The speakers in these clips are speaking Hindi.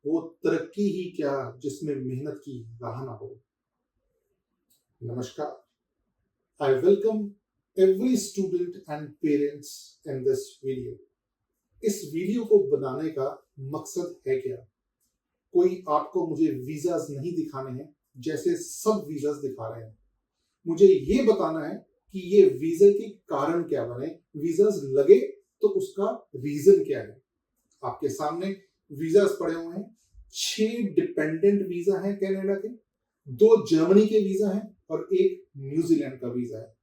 वो तरक्की ही क्या जिसमें मेहनत की राह ना हो। नमस्कार, I welcome every student and parents in this video. इस वीडियो को बनाने का मकसद है क्या? कोई आपको मुझे वीजास नहीं दिखाने हैं जैसे सब वीजास दिखा रहे हैं। मुझे ये बताना है कि ये वीजा के कारण क्या बने, वीजास लगे तो उसका रीजन क्या है। आपके सामने वीजास पड़े हुए हैं। 6 डिपेंडेंट वीजा हैं कनाडा के, 2 जर्मनी के वीजा हैं और 1 न्यूजीलैंड का वीजा है।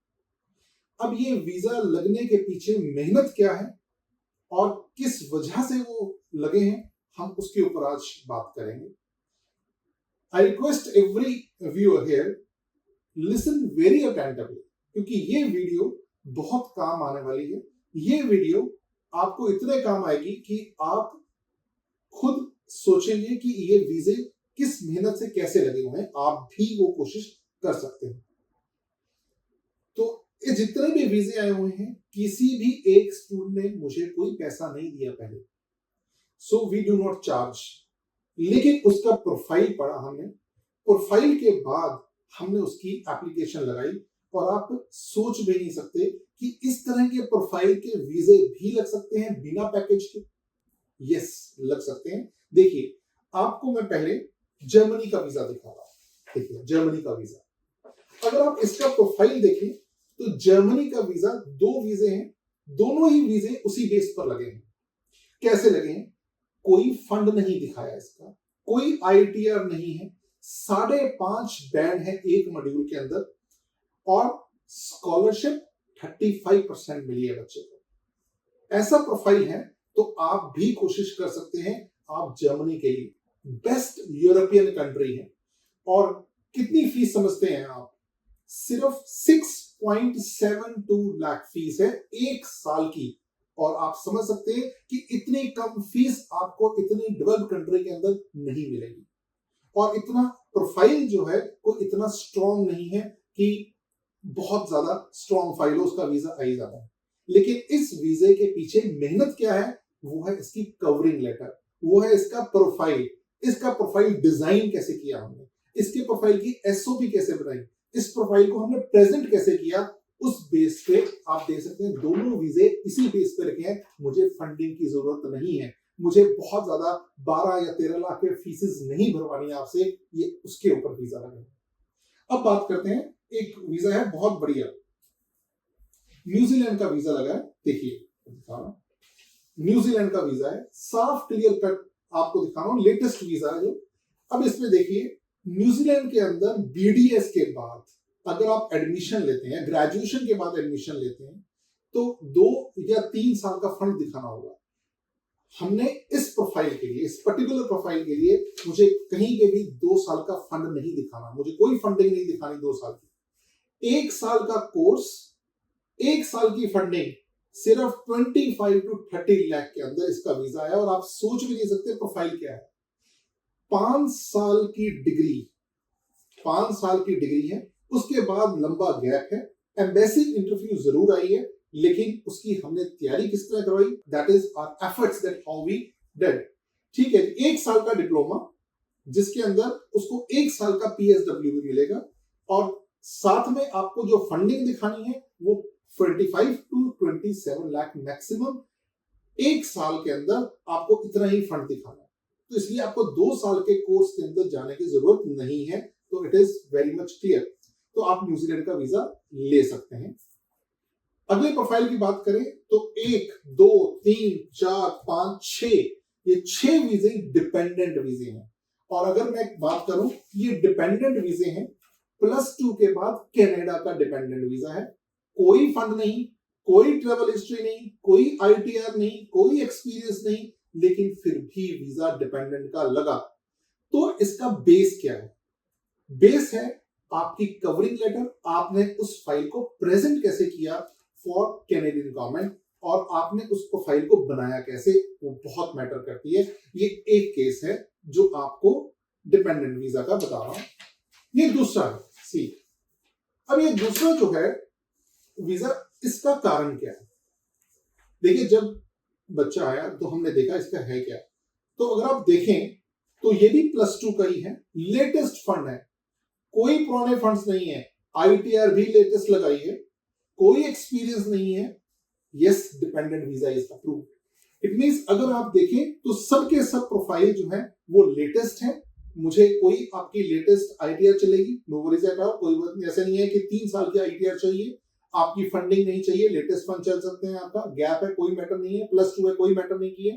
अब ये वीजा लगने के पीछे मेहनत क्या है और किस वजह से वो लगे हैं, हम उसके ऊपर आज बात करेंगे। I request every viewer here listen very attentively, क्योंकि ये वीडियो बहुत काम आने वाली है। ये वीडियो आपको इतने काम आएगी कि आप खुद सोचेंगे कि ये वीजे किस मेहनत से कैसे लगे हुए हैं, आप भी वो कोशिश कर सकते हैं। तो ये जितने भी वीजे आए हुए हैं, किसी भी एक स्टूडेंट ने मुझे कोई पैसा नहीं दिया पहले, so we do not charge. लेकिन उसका प्रोफाइल पढ़ा हमने, प्रोफाइल के बाद हमने उसकी एप्लीकेशन लगाई और आप सोच भी नहीं सकते कि इस तरह के प्रोफाइल के वीजे भी लग सकते हैं बिना पैकेज के। यस, लग सकते हैं। देखिए, आपको मैं पहले जर्मनी का वीजा दिखा रहा हूं। देखिए, जर्मनी का वीजा, अगर आप इसका प्रोफाइल देखें तो जर्मनी का वीजा 2 वीजे हैं, दोनों ही वीजे उसी बेस पर लगे हैं। कैसे लगे हैं? कोई फंड नहीं दिखाया इसका, कोई आईटीआर नहीं है, 5.5 बैंड है एक मॉड्यूल के अंदर और स्कॉलरशिप 35% मिली है बच्चे को। ऐसा प्रोफाइल है तो आप भी कोशिश कर सकते हैं। आप जर्मनी के लिए बेस्ट यूरोपियन कंट्री है। और कितनी फीस समझते हैं आप? सिर्फ 6.72 लाख फीस है 1 साल की। और आप समझ सकते हैं कि इतनी कम फीस आपको इतनी डेवलप्ड कंट्री के अंदर नहीं मिलेगी। और इतना प्रोफाइल जो है वो इतना स्ट्रॉन्ग नहीं है कि बहुत ज्यादा स्ट्रॉन्ग फाइल हो, उसका वीजा आ ही जाता है। लेकिन इस वीजे के पीछे मेहनत क्या है? वो है इसकी कवरिंग लेटर, वो है इसका प्रोफाइल। इसका प्रोफाइल डिजाइन कैसे किया हमने, इसके प्रोफाइल की एसओपी कैसे बनाई, इस प्रोफाइल को हमने प्रेजेंट कैसे किया, उस बेस पे आप देख सकते हैं दोनों वीजे इसी बेस पे रखे हैं। मुझे फंडिंग की जरूरत नहीं है, मुझे बहुत ज्यादा 12 या 13 लाख के फीसेस नहीं भरवानी है आपसे, ये उसके ऊपर वीजा लगे। अब बात करते हैं, एक वीजा है बहुत बढ़िया, न्यूजीलैंड का वीजा लगा है। देखिए, न्यूजीलैंड का वीजा है, साफ क्लियर कट आपको दिखा रहा हूं, लेटेस्ट वीजा है जो। अब इसमें देखिए, न्यूजीलैंड के अंदर बीडीएस के बाद अगर आप एडमिशन लेते हैं, ग्रेजुएशन के बाद एडमिशन लेते हैं, तो 2 या 3 साल का फंड दिखाना होगा। हमने इस प्रोफाइल के लिए, इस पर्टिकुलर प्रोफाइल के लिए मुझे कहीं पे भी 2 साल का फंड नहीं दिखाना, मुझे कोई फंडिंग नहीं दिखानी 2 साल की। 1 साल का कोर्स, 1 साल की फंडिंग, सिर्फ 25 to 30 लाख के अंदर इसका वीजा है। और आप सोच भी नहीं सकते प्रोफाइल क्या है। 5 साल की डिग्री, 5 साल की डिग्री है, उसके बाद लंबा गैप है। एम्बेसी इंटरव्यू जरूर आई है, लेकिन उसकी हमने तैयारी किस तरह करवाई, that is our efforts, that how we did. ठीक है, 1 साल का डिप्लोमा जिसके अंदर उसको 1 साल का पीएसडब्ल्यू भी मिलेगा और साथ में आपको जो फंडिंग दिखानी है वो 25 to 27 लाख मैक्सिमम 1 साल के अंदर आपको इतना ही फंड दिखाना है। तो इसलिए आपको 2 साल के कोर्स के अंदर जाने की जरूरत नहीं है। तो it is very much clear. तो आप न्यूजीलैंड का वीजा ले सकते हैं। अगले प्रोफाइल की बात करें तो 1, 2, 3, 4, 5, 6, ये 6 वीजे डिपेंडेंट वीजे हैं। और अगर मैं बात करूं, ये डिपेंडेंट वीजे हैं, +2 के बाद कनाडा का डिपेंडेंट वीजा है। कोई फंड नहीं, कोई ट्रेवल हिस्ट्री नहीं, कोई आईटीआर नहीं, कोई एक्सपीरियंस नहीं, लेकिन फिर भी वीजा डिपेंडेंट का लगा। तो इसका बेस क्या है? बेस है आपकी कवरिंग लेटर, आपने उस फाइल को प्रेजेंट कैसे किया फॉर कैनेडियन गवर्नमेंट, और आपने उस फाइल को बनाया कैसे, वो बहुत मैटर करती है। ये एक केस है जो आपको डिपेंडेंट वीजा का बता रहा हूं। ये दूसरा है, सी। अब ये दूसरा जो है वीजा, इसका कारण क्या है? देखिए, जब बच्चा आया तो हमने देखा इसका है क्या। तो अगर आप देखें तो ये भी +2 का ही है, लेटेस्ट फंड है, कोई पुराने फंड्स नहीं है, ITR भी लेटेस्ट लगाई है, कोई एक्सपीरियंस नहीं है, yes dependent visa is approved. It means अगर आप देखें तो सबके सब प्रोफाइल जो है वो लेटेस्ट है। मुझे कोई आपकी लेटेस्ट ITR चलेगी, नो वरीज एट ऑल, कोई बात नहीं, ऐसा नहीं है कि 3 साल की ITR चाहिए, आपकी फंडिंग नहीं चाहिए, लेटेस्ट फंड चल सकते हैं, आपका गैप है कोई मैटर नहीं है, +2 है कोई मैटर नहीं किया।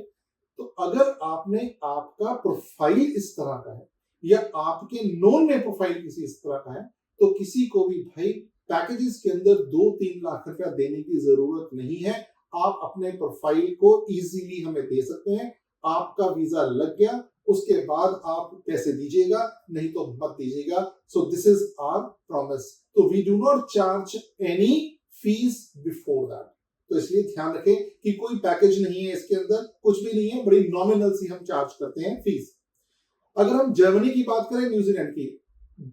तो अगर आपने आपका प्रोफाइल इस तरह का है या आपके नोन में प्रोफाइल किसी इस तरह का है, तो किसी को भी भाई पैकेजेस के अंदर 2-3 लाख रुपया देने की जरूरत नहीं है। आप अपने प्रोफाइल को इजीली हमें दे सकते हैं, आपका वीजा लग गया, उसके बाद आप पैसे दीजिएगा, नहीं तो मत दीजिएगा। So this is our promise. तो we do not charge any fees before that. तो इसलिए ध्यान रखें कि कोई पैकेज नहीं है इसके अंदर, कुछ भी नहीं है, बड़ी नॉमिनल सी हम चार्ज करते हैं फीस। अगर हम जर्मनी की बात करें, न्यूजीलैंड की,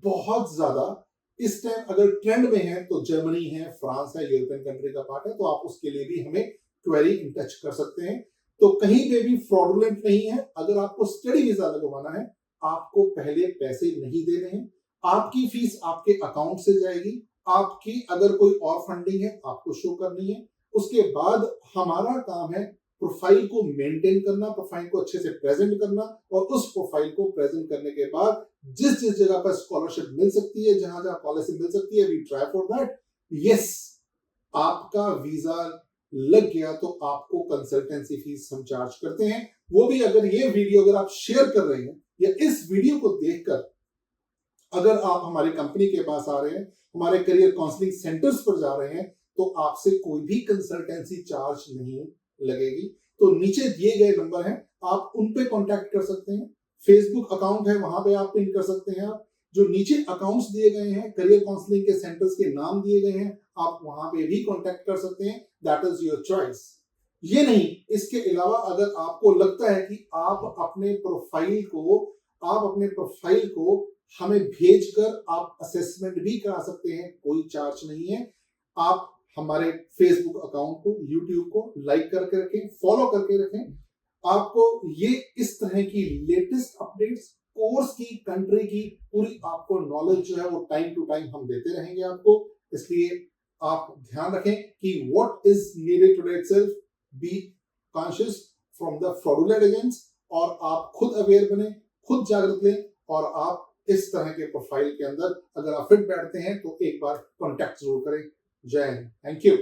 बहुत ज्यादा इस टाइम अगर ट्रेंड में है तो जर्मनी है, फ्रांस है, यूरोपियन कंट्री का पार्ट है, तो आप उसके लिए भी हमें क्वेरी इन टच कर सकते हैं। तो कहीं पे भी फ्रॉडुलेंट नहीं है। अगर आपको स्टडी वीजा लगवाना है, आपको पहले पैसे नहीं देने हैं, आपकी फीस आपके अकाउंट से जाएगी, आपकी अगर कोई और फंडिंग है आपको शो करनी है, उसके बाद हमारा काम है प्रोफाइल को मेंटेन करना, प्रोफाइल को अच्छे से प्रेजेंट करना, और उस प्रोफाइल को प्रेजेंट करने के बाद जिस जिस जगह पर स्कॉलरशिप मिल सकती है, जहां जहां स्कॉलरशिप मिल सकती है, we try for that. Yes, आपका वीजा लग गया तो आपको कंसल्टेंसी फीस हम चार्ज करते हैं। वो भी अगर ये वीडियो अगर आप शेयर कर रहे हैं या इस वीडियो को देखकर अगर आप हमारी कंपनी के पास आ रहे हैं, हमारे करियर काउंसलिंग सेंटर्स पर जा रहे हैं, तो आपसे कोई भी कंसल्टेंसी चार्ज नहीं लगेगी। तो नीचे दिए गए नंबर हैं, आप उन पे कांटेक्ट कर सकते हैं। फेसबुक अकाउंट है, वहां पे आप पिन कर सकते हैं। आप जो नीचे अकाउंट्स दिए गए हैं, करियर काउंसलिंग के सेंटर्स के नाम दिए गए हैं, आप वहां पे भी कांटेक्ट कर सकते हैं। That is your choice. ये नहीं, इसके अलावा अगर आपको लगता है कि आप अपने प्रोफाइल को हमें भेजकर आप असेसमेंट भी करा सकते हैं, कोई चार्ज नहीं है। आप हमारे फेसबुक अकाउंट को, यूट्यूब को लाइक करके रखें, फॉलो करके रखें। आपको ये इस तरह की लेटेस्ट अपडेट्स, कोर्स की, कंट्री की पूरी आपको नॉलेज जो है वो टाइम टू टाइम हम देते रहेंगे आपको। इसलिए आप ध्यान रखें कि what is needed today itself, be conscious from the fraudulent agents, और आप खुद अवेयर बने, खुद जागरूक लें, और आप इस तरह के प्रोफाइल के अंदर अगर आप फिट बैठते हैं तो एक बार कॉन्टेक्ट जरूर करें। जय हिंद, थैंक यू।